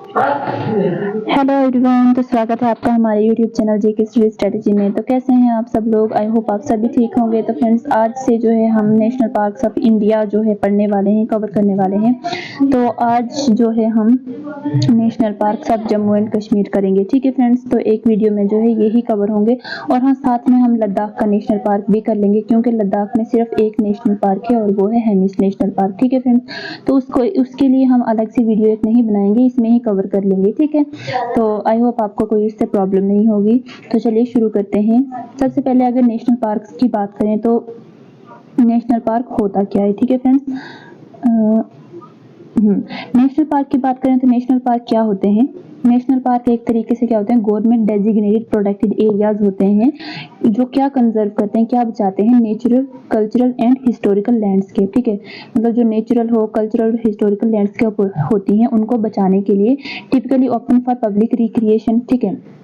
Hello everyone, तो स्वागत है आपका हमारे यूट्यूब चैनल जेके स्टडी स्ट्रेटजी में। तो कैसे हैं आप सब लोग? आई होप आप सभी ठीक होंगे। तो फ्रेंड्स, आज से जो है हम नेशनल पार्क्स ऑफ इंडिया जो है पढ़ने वाले हैं, कवर करने वाले हैं। तो आज जो है हम national parks of Jammu and Kashmir करेंगे। ठीक है फ्रेंड्स, तो एक वीडियो में जो है यही कवर होंगे। और हाँ, साथ में हम लद्दाख का नेशनल पार्क भी कर लेंगे, क्योंकि लद्दाख में सिर्फ एक नेशनल पार्क है और वो है हेमिस नेशनल पार्क। ठीक है फ्रेंड्स, तो उसके लिए हम अलग से वीडियो एक नहीं बनाएंगे, इसमें ही कवर कर लेंगे। ठीक है, तो आई होप आपको कोई इससे प्रॉब्लम नहीं होगी। तो चलिए शुरू करते हैं। सबसे पहले अगर नेशनल पार्क्स की बात करें तो नेशनल पार्क होता क्या है। ठीक है फ्रेंड्स, नेशनल पार्क की बात करें तो नेशनल पार्क क्या होते हैं। नेशनल पार्क एक तरीके से क्या होते हैं, गवर्नमेंट डेजिग्नेटेड प्रोटेक्टेड एरियाज होते हैं, जो क्या कंजर्व करते हैं, क्या बचाते हैं, natural, cultural and historical landscape. ठीक है, मतलब जो नेचुरल हो, कल्चरल, हिस्टोरिकल लैंडस्केप होती हैं, उनको बचाने के लिए typically open for public recreation. ठीक है,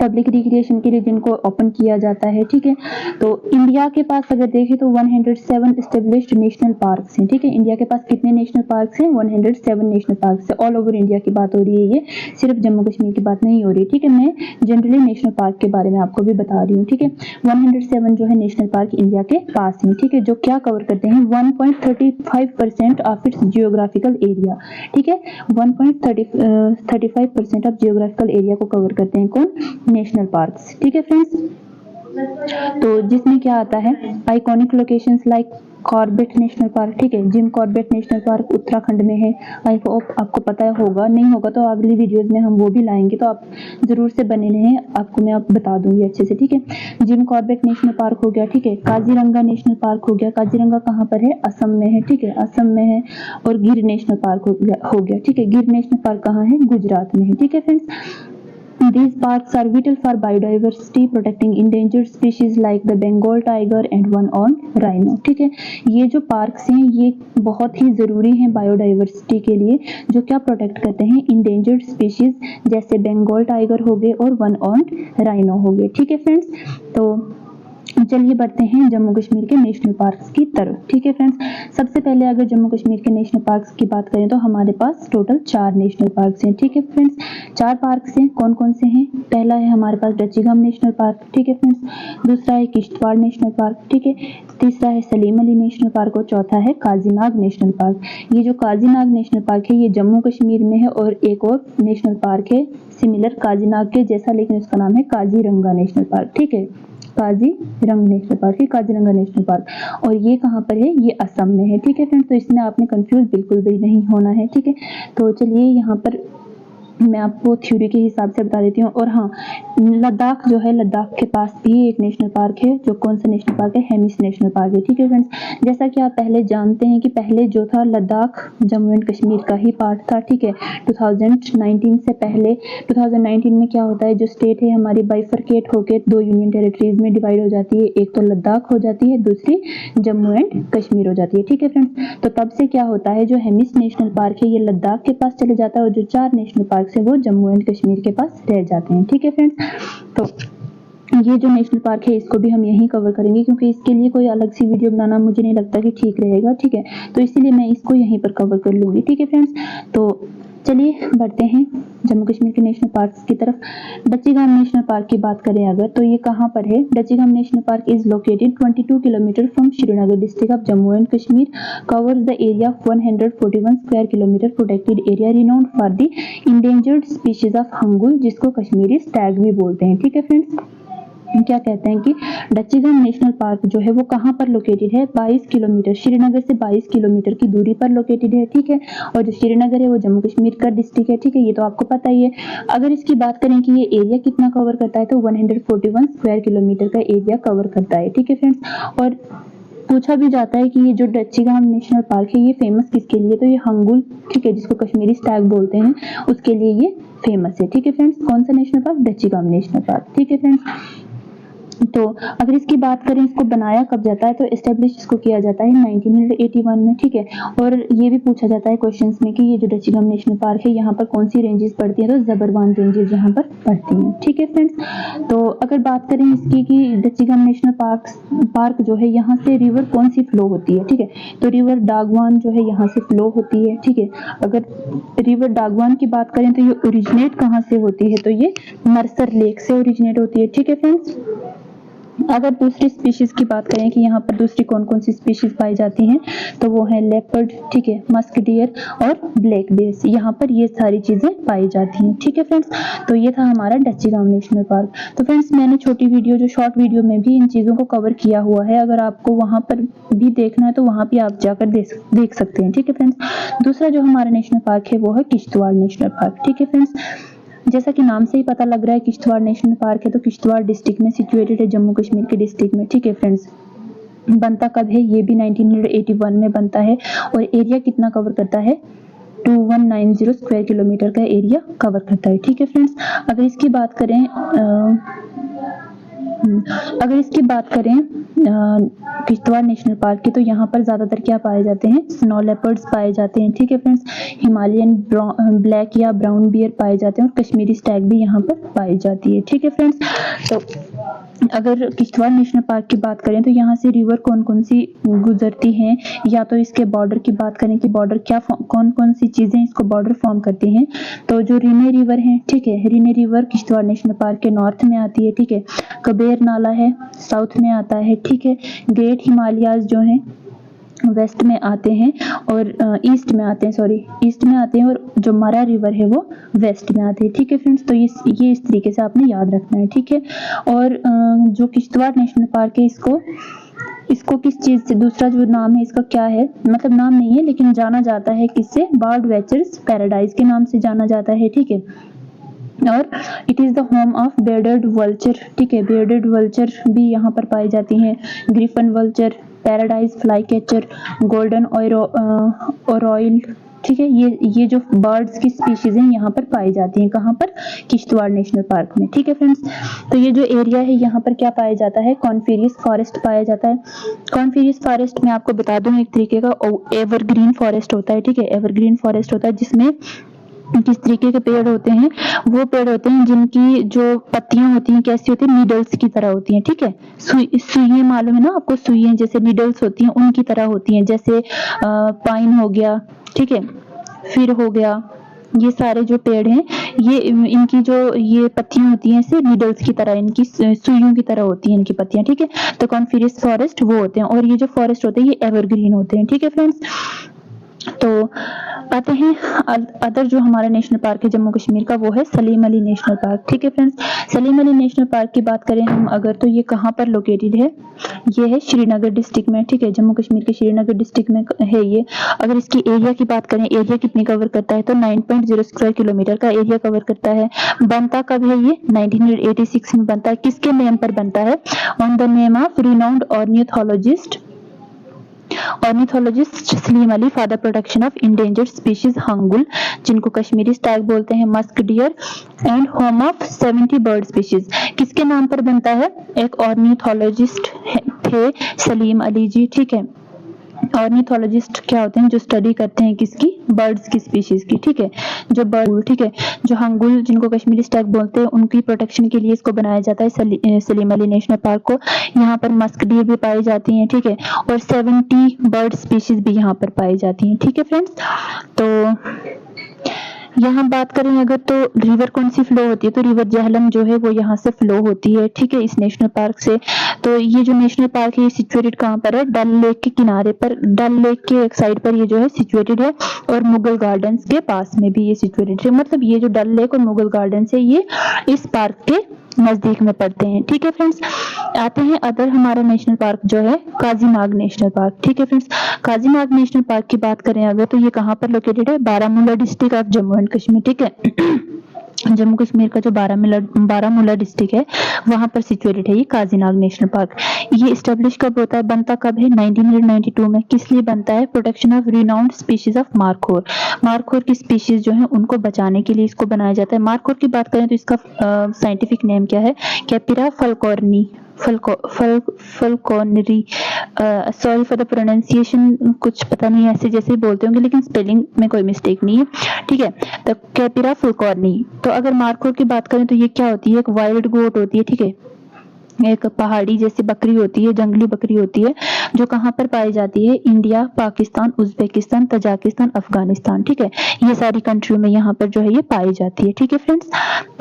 पब्लिक रिक्रिएशन के लिए जिनको ओपन किया जाता है। ठीक है, तो इंडिया के पास अगर देखें तो 107 एस्टेब्लिश्ड नेशनल पार्क्स हैं। ठीक है, इंडिया के पास कितने नेशनल पार्क्स हैं? 107 नेशनल पार्क्स है। ऑल ओवर इंडिया की बात हो रही है, ये सिर्फ जम्मू कश्मीर की बात नहीं हो रही। ठीक है, मैं जनरली नेशनल पार्क के बारे में आपको भी बता रही हूँ। ठीक है, 107 जो है नेशनल पार्क इंडिया के पास हैं। ठीक है, जो क्या कवर करते हैं, 1.35% ऑफ इट्स जियोग्राफिकल एरिया। ठीक है, 1.35% ऑफ जियोग्राफिकल एरिया को कवर करते हैं कौन? National parks. ठीक है फ्रेंड्स, तो जिसमें क्या आता है, iconic locations like Corbett national park. ठीक है, Jim Corbett national park Uttarakhand में है। आई होप आपको पता होगा, नहीं होगा तो अगली वीडियोस में हम वो भी लाएंगे, तो आप जरूर से बने रहें, आपको मैं बता दूंगी अच्छे से। ठीक है, जिम कॉर्बेट नेशनल पार्क हो गया। ठीक है, काजीरंगा नेशनल पार्क हो गया। काजीरंगा कहाँ पर है? असम में है। ठीक है, असम में है। और गिर नेशनल पार्क हो गया। ठीक है, गिर नेशनल पार्क कहाँ है? गुजरात में है। ठीक है friends, these parks are vital for biodiversity, protecting endangered species like the Bengal tiger and one-horned rhino। ठीक है, ये जो पार्क्स हैं ये बहुत ही ज़रूरी हैं बायोडाइवर्सिटी के लिए, जो क्या प्रोटेक्ट करते हैं, इंडेंजर्ड स्पीशीज जैसे बंगाल टाइगर हो गए और वन-हॉर्न्ड राइनो हो गए। ठीक है फ्रेंड्स, तो चलिए बढ़ते हैं जम्मू कश्मीर के नेशनल पार्क्स की तरफ। ठीक है फ्रेंड्स, सबसे पहले अगर जम्मू कश्मीर के नेशनल पार्क्स की बात करें तो हमारे पास टोटल 4 नेशनल पार्क्स हैं। ठीक है फ्रेंड्स, 4 पार्क्स हैं। कौन कौन से हैं? पहला है हमारे पास डचीगाम नेशनल पार्क। ठीक है फ्रेंड्स, दूसरा है किश्तवाड़ नेशनल पार्क। ठीक है, तीसरा है सलीम अली नेशनल पार्क और चौथा है काजीनाग नेशनल पार्क। ये जो काजीनाग नेशनल पार्क है ये जम्मू कश्मीर में है, और एक और नेशनल पार्क है सिमिलर काजीनाग के जैसा, लेकिन उसका नाम है काजीरंगा नेशनल पार्क। ठीक है, काजीरंगा नेशनल पार्क है, काजीरंगा नेशनल पार्क, और ये कहाँ पर है? ये असम में है। ठीक है फ्रेंड्स, तो इसमें आपने कंफ्यूज बिल्कुल भी नहीं होना है। ठीक है, तो चलिए यहाँ पर मैं आपको थ्योरी के हिसाब से बता देती हूँ। और हाँ, लद्दाख जो है, लद्दाख के पास भी एक नेशनल पार्क है। जो कौन सा नेशनल पार्क है? हेमिस नेशनल पार्क है। ठीक है फ्रेंड्स, जैसा कि आप पहले जानते हैं कि पहले जो था लद्दाख जम्मू एंड कश्मीर का ही पार्ट था। ठीक है, 2019 से पहले 2019 में क्या होता है, जो स्टेट है हमारी बाइफरकेट होकर 2 यूनियन टेरिटरीज में डिवाइड हो जाती है। एक तो लद्दाख हो जाती है, दूसरी जम्मू एंड कश्मीर हो जाती है। ठीक है फ्रेंड्स, तो तब से क्या होता है, जो हेमिस नेशनल पार्क है ये लद्दाख के पास चले जाता है, और जो 4 नेशनल पार्क से वो जम्मू एंड कश्मीर के पास रह जाते हैं। ठीक है फ्रेंड्स, तो ये जो नेशनल पार्क है इसको भी हम यहीं कवर करेंगे, क्योंकि इसके लिए कोई अलग सी वीडियो बनाना मुझे नहीं लगता कि ठीक रहेगा। ठीक है, तो इसीलिए मैं इसको यहीं पर कवर कर लूंगी। ठीक है फ्रेंड्स, तो चलिए बढ़ते हैं जम्मू कश्मीर के नेशनल पार्क्स की तरफ। डचीगाम नेशनल पार्क की बात करें अगर, तो ये कहाँ पर है? Dachigam national park is located 22 kilometre from Srinagar district of Jammu and Kashmir, covers the area of 141 square kilometre, protected area renowned for the endangered species of hangul, जिसको कश्मीरी स्टैग भी बोलते हैं। ठीक है फ्रेंड्स, क्या कहते हैं कि डचीगाम नेशनल पार्क जो है वो कहाँ पर लोकेटेड है? 22 किलोमीटर, श्रीनगर से 22 किलोमीटर की दूरी पर लोकेटेड है। ठीक है, और जो श्रीनगर है वो जम्मू कश्मीर का डिस्ट्रिक्ट है। ठीक है, ये तो आपको पता ही है। अगर इसकी बात करें कि ये एरिया कितना कवर करता है, तो 141 स्क्वायर किलोमीटर का एरिया कवर करता है। ठीक है फ्रेंड्स, और पूछा भी जाता है कि ये जो डचीगाम नेशनल पार्क है ये फेमस किसके लिए? तो ये हंगुल, ठीक है, जिसको कश्मीरी स्टैग बोलते हैं, उसके लिए ये फेमस है। ठीक है फ्रेंड्स, कौन सा national park? Dachigam national park. ठीक है फ्रेंड्स, तो अगर इसकी बात करें, इसको बनाया कब जाता है, तो एस्टेब्लिश इसको किया जाता है 1981 में, ठीक है। और ये भी पूछा जाता है क्वेश्चंस में कि ये जो डचिगम नेशनल पार्क है यहाँ पर कौन सी रेंजेस पड़ती है, तो जबरवान रेंजेस यहाँ पर पड़ती हैं, ठीक है फ्रेंड्स। तो अगर बात करें इसकी कि डचिगम नेशनल पार्क जो है यहाँ से रिवर कौन सी फ्लो होती है, ठीक है, तो रिवर डागवान जो है यहाँ से फ्लो होती है, ठीक है। अगर रिवर डागवान की बात करें तो ये ओरिजिनेट कहाँ से होती है, तो ये मर्सर लेक से ओरिजिनेट होती है, ठीक है फ्रेंड्स। अगर दूसरी स्पीशीज की बात करें कि यहाँ पर दूसरी कौन कौन सी स्पीशीज पाई जाती हैं, तो वो है लेपर्ड, ठीक है, मस्क डियर और ब्लैक बेस, यहाँ पर ये सारी चीजें पाई जाती हैं, ठीक है फ्रेंड्स। तो ये था हमारा डचिगम नेशनल पार्क। तो फ्रेंड्स मैंने छोटी वीडियो जो शॉर्ट वीडियो में भी इन चीजों को कवर किया हुआ है, अगर आपको वहां पर भी देखना है तो वहां भी आप जाकर देख सकते हैं, ठीक है फ्रेंड्स। दूसरा जो हमारा नेशनल पार्क है वो है किश्तवाड़ नेशनल पार्क, ठीक है फ्रेंड्स। जैसा कि नाम से ही पता लग रहा है किश्तवाड़ नेशनल पार्क है, तो किश्तवाड़ डिस्ट्रिक्ट में सिचुएटेड है, जम्मू कश्मीर के डिस्ट्रिक्ट में, ठीक है फ्रेंड्स। बनता कब है, ये भी 1981 में बनता है और एरिया कितना कवर करता है, 2190 स्क्वायर किलोमीटर का एरिया कवर करता है, ठीक है फ्रेंड्स। अगर इसकी बात करें किश्तवाड़ नेशनल पार्क की, तो यहाँ पर ज्यादातर क्या पाए जाते हैं, स्नो लेपर्ड्स पाए जाते हैं, ठीक है फ्रेंड्स। हिमालयन ब्लैक या ब्राउन बियर पाए जाते हैं और कश्मीरी स्टैग भी यहाँ पर पाई जाती है, ठीक है फ्रेंड्स। तो अगर किश्तवाड़ नेशनल पार्क की बात करें तो यहाँ से रिवर कौन कौन सी गुजरती हैं, या तो इसके बॉर्डर की बात करें कि बॉर्डर क्या कौन कौन सी चीजें इसको बॉर्डर फॉर्म करती हैं, तो जो रिने रिवर है, ठीक है, Rinne river Kishtwar national park के नॉर्थ में आती है, ठीक है। कबेर नाला है साउथ में आता है, ठीक है। ग्रेट हिमालयाज जो है वेस्ट में आते हैं और ईस्ट में आते हैं, और जो मरा रिवर है वो वेस्ट में आते हैं, ठीक है फ्रेंड्स। तो ये इस तरीके से आपने याद रखना है, ठीक है। और जो किश्तवाड़ नेशनल पार्क है, इसको किस चीज से, दूसरा जो नाम है इसका क्या है, मतलब नाम नहीं है लेकिन जाना जाता है किससे, बर्ड वॉचर्स पैराडाइज के नाम से जाना जाता है, ठीक है। और it is the home of bearded vulture, ठीक है, बेयर्डेड वल्चर भी यहाँ पर पाई जाती हैं, griffon vulture, paradise flycatcher, golden oriole, ठीक है। ये जो बर्ड्स की स्पीशीज हैं यहाँ पर पाई जाती हैं, कहाँ पर, किश्तवाड़ नेशनल पार्क में, ठीक है फ्रेंड्स। तो ये जो एरिया है यहाँ पर क्या पाया जाता है, कॉन्फेरियस फॉरेस्ट पाया जाता है। कॉन्फेरियस फॉरेस्ट में आपको बता दूं एक तरीके का एवरग्रीन फॉरेस्ट होता है, ठीक है, एवरग्रीन फॉरेस्ट होता है जिसमें किस तरीके के पेड़ होते हैं, वो पेड़ होते हैं जिनकी जो पत्तियां होती हैं कैसी होती है, नीडल्स की तरह होती हैं, ठीक है। सुइयां मालूम है ना आपको, सुइयां जैसे नीडल्स होती हैं उनकी तरह होती हैं, जैसे पाइन हो गया, ठीक है, फिर हो गया, ये सारे जो पेड़ हैं ये इनकी जो ये पत्तियां होती हैं ऐसे नीडल्स की तरह, इनकी सुइयों की तरह होती हैं इनकी पत्तियां, ठीक है। तो कॉन्फेरियस फॉरेस्ट वो होते हैं और ये जो फॉरेस्ट होते हैं ये एवरग्रीन होते हैं, ठीक है फ्रेंड्स। तो आते हैं अदर जो हमारा नेशनल पार्क है जम्मू कश्मीर का, वो है सलीम अली नेशनल पार्क, ठीक है friends. Salim Ali national park की बात करें हम अगर, तो ये कहाँ पर लोकेटेड है, ये है श्रीनगर डिस्ट्रिक्ट में, ठीक है, जम्मू कश्मीर के श्रीनगर डिस्ट्रिक्ट में है ये। अगर इसकी एरिया की बात करें, एरिया कितनी कवर करता है, तो 9.0 स्क्वायर किलोमीटर का एरिया कवर करता है। बनता कब है, ये 1986 में बनता है। किसके नेम पर बनता है, on the name of renowned ornithologist Salim Ali for the protection of endangered species hangul, जिनको कश्मीरी स्टैग बोलते हैं, musk deer and home of 70 bird species. किसके नाम पर बनता है, एक ऑर्निथोलॉजिस्ट थे सलीम अली जी, ठीक है। ऑर्निथोलॉजिस्ट क्या होते हैं, जो स्टडी करते हैं किसकी, बर्ड्स की स्पीशीज की, ठीक है। जो बर्ड, ठीक है, जो हंगुल जिनको कश्मीरी स्टैग बोलते हैं उनकी प्रोटेक्शन के लिए इसको बनाया जाता है सलीम अली नेशनल पार्क को। यहाँ पर मस्क डियर भी पाई जाती हैं, ठीक है, और 70 बर्ड स्पीशीज भी यहाँ पर पाई जाती हैं, ठीक है फ्रेंड्स। तो यहाँ बात करें अगर, तो रिवर कौन सी फ्लो होती है, तो रिवर जहलम जो है वो यहाँ से फ्लो होती है, ठीक है, इस नेशनल पार्क से। तो ये जो नेशनल पार्क है ये सिचुएटेड कहाँ पर है, डल लेक के किनारे पर, डल लेक के एक साइड पर ये जो है सिचुएटेड है, और मुगल गार्डन्स के पास में भी ये सिचुएटेड है। मतलब ये जो डल लेक और मुगल गार्डन्स है ये इस पार्क के नजदीक में पड़ते हैं, ठीक है फ्रेंड्स। आते हैं अदर हमारा नेशनल पार्क जो है काजीनाग नेशनल पार्क, ठीक है फ्रेंड्स। काजीनाग नेशनल पार्क की बात करें अगर, तो ये कहाँ पर लोकेटेड है, Baramulla district of Jammu and Kashmir, ठीक है। जम्मू कश्मीर का जो बारामूला डिस्ट्रिक्ट है वहां पर सिचुएटेड है ये काजीनाग नेशनल पार्क। ये एस्टेब्लिश कब होता है, बनता कब है, 1992 में। किस लिए बनता है, protection of renowned species of markhor की स्पीशीज जो है उनको बचाने के लिए इसको बनाया जाता है। मार्खोर की बात करें तो इसका साइंटिफिक नेम क्या है, कैपिरा फलकोनरी, सॉरी फॉर द प्रोनाउंसिएशन, कुछ पता नहीं ऐसे जैसे ही बोलते होंगे, लेकिन स्पेलिंग में कोई मिस्टेक नहीं है, ठीक है। तो कैपिरा फुलकॉर्नी। तो अगर मार्को की बात करें तो ये क्या होती है, एक वाइल्ड गोट होती है, ठीक है, एक पहाड़ी जैसी बकरी होती है, जंगली बकरी होती है, जो कहाँ पर पाई जाती है, India, Pakistan, Uzbekistan, Tajikistan, Afghanistan, ठीक है, ये सारी कंट्री में यहाँ पर जो है ये पाई जाती है, ठीक है फ्रेंड्स।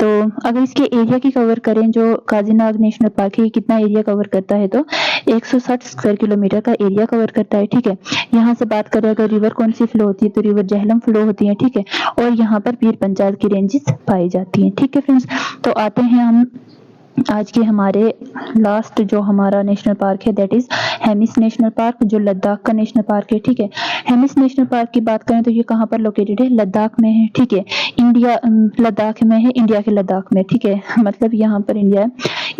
तो अगर इसके एरिया की कवर करें, जो काजीनाग नेशनल पार्क है, ये कितना एरिया कवर करता है, तो 160 स्क्वायर किलोमीटर का एरिया कवर करता है, ठीक है। यहाँ से बात करें अगर रिवर कौन सी फ्लो होती है, तो रिवर झेलम फ्लो होती है, ठीक है, और यहाँ पर पीर पंजाल की रेंजेस पाई जाती है, ठीक है फ्रेंड्स। तो आते हैं हम आज के हमारे लास्ट जो हमारा नेशनल पार्क है, that is Hemis national park, जो लद्दाख का नेशनल पार्क है, ठीक है। हेमिस नेशनल पार्क की बात करें तो ये कहाँ पर लोकेटेड है, लद्दाख में है, ठीक है, इंडिया, लद्दाख में है, इंडिया के लद्दाख में, ठीक है, मतलब यहाँ पर इंडिया है।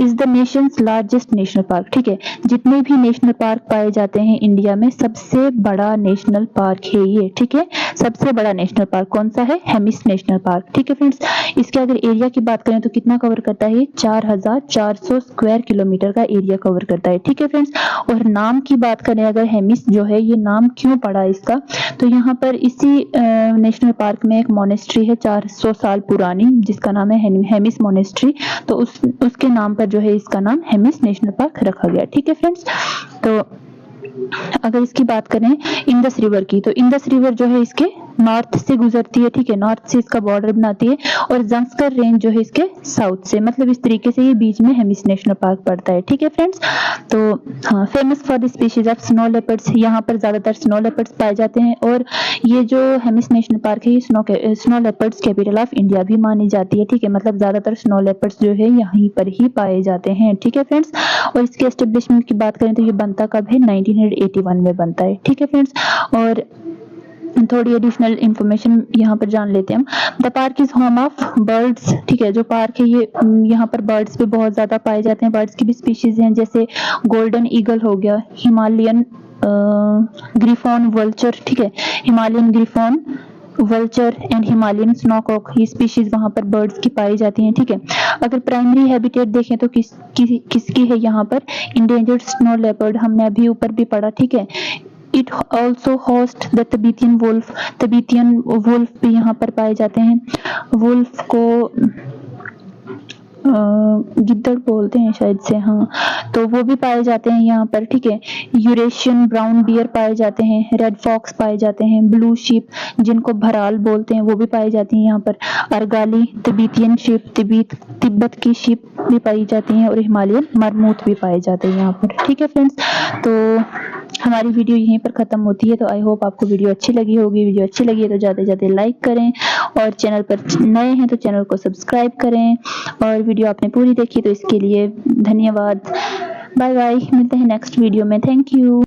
Is the Nations largest national park, ठीक है, जितने भी नेशनल पार्क पाए जाते हैं इंडिया में सबसे बड़ा नेशनल पार्क है ये, ठीक है, सबसे बड़ा नेशनल पार्क कौन सा है, हेमिस नेशनल पार्क, ठीक है फ्रेंड्स। इसके अगर एरिया की बात करें तो कितना कवर करता है, 4400 स्क्वायर किलोमीटर का एरिया कवर करता है, ठीक है फ्रेंड्स। और नाम की बात करें अगर हेमिस जो है, ये नाम क्यों पड़ा इसका, तो यहाँ पर इसी नेशनल पार्क में एक मोनेस्ट्री है 400 साल पुरानी, जिसका नाम है हेमिस मोनेस्ट्री, तो उसके नाम पर जो है इसका नाम हेमिस नेशनल पार्क रखा गया, ठीक है फ्रेंड्स। तो अगर इसकी बात करें इंडस रिवर की, तो इंडस रिवर जो है इसके नॉर्थ से गुजरती है, ठीक है, नॉर्थ से इसका बॉर्डर बनाती है, और जंस्कर रेंज जो है इसके साउथ से, मतलब इस तरीके से ये बीच में हेमिस नेशनल पार्क पड़ता है, ठीक है फ्रेंड्स। तो हाँ, famous for the species of snow leopards, यहाँ पर ज्यादातर स्नो लेपर्ड्स पाए जाते हैं, और ये जो हेमिस नेशनल पार्क है, ये snow leopards capital of India भी मानी जाती है, ठीक है, मतलब ज्यादातर स्नो लेपर्ड्स जो है यहीं पर ही पाए जाते हैं, ठीक है फ्रेंड्स। और इसके एस्टेब्लिशमेंट की बात करें तो ये बनता कब है, 1981 में बनता है, ठीक है फ्रेंड्स। और थोड़ी एडिशनल इंफॉर्मेशन यहाँ पर जान लेते हैं हम। The park is home of birds, ठीक है, जो पार्क है ये यहाँ पर बर्ड्स भी बहुत ज्यादा पाए जाते हैं, बर्ड्स की भी स्पीशीज हैं, जैसे गोल्डन ईगल हो गया, हिमालयन ग्रिफॉन वल्चर, ठीक है, Himalayan griffon vulture and Himalayan snowcock, ये स्पीशीज वहां पर बर्ड्स की पाई जाती हैं, ठीक है। अगर प्राइमरी हैबिटेट देखें तो किसकी है यहाँ पर, इंडेंजर्ड स्नो लेपर्ड, हमने अभी ऊपर भी पढ़ा, ठीक है। It also host the Tibetan wolf, Tibetan wolf भी यहाँ पर पाए जाते हैं, वुल्फ को गिद्दड़ बोलते हैं शायद से, हाँ, तो वो भी पाए जाते हैं यहाँ पर, ठीक है। यूरेशियन ब्राउन बियर पाए जाते हैं, रेड फॉक्स पाए जाते हैं, ब्लू शीप जिनको भराल बोलते हैं वो भी पाई जाती हैं यहाँ पर, अर्गाली, तिब्बतियन शीप, तिब्बत की शीप भी पाई जाती हैं, और हिमालयन मरमूथ भी पाए जाते हैं यहाँ पर, ठीक है फ्रेंड्स। तो हमारी वीडियो यहीं पर खत्म होती है। तो आई होप आपको वीडियो अच्छी लगी होगी। वीडियो अच्छी लगी है तो ज़्यादा से ज़्यादा लाइक करें, और चैनल पर नए हैं तो चैनल को सब्सक्राइब करें, और वीडियो आपने पूरी देखी तो इसके लिए धन्यवाद। बाय बाय, मिलते हैं नेक्स्ट वीडियो में। Thank you.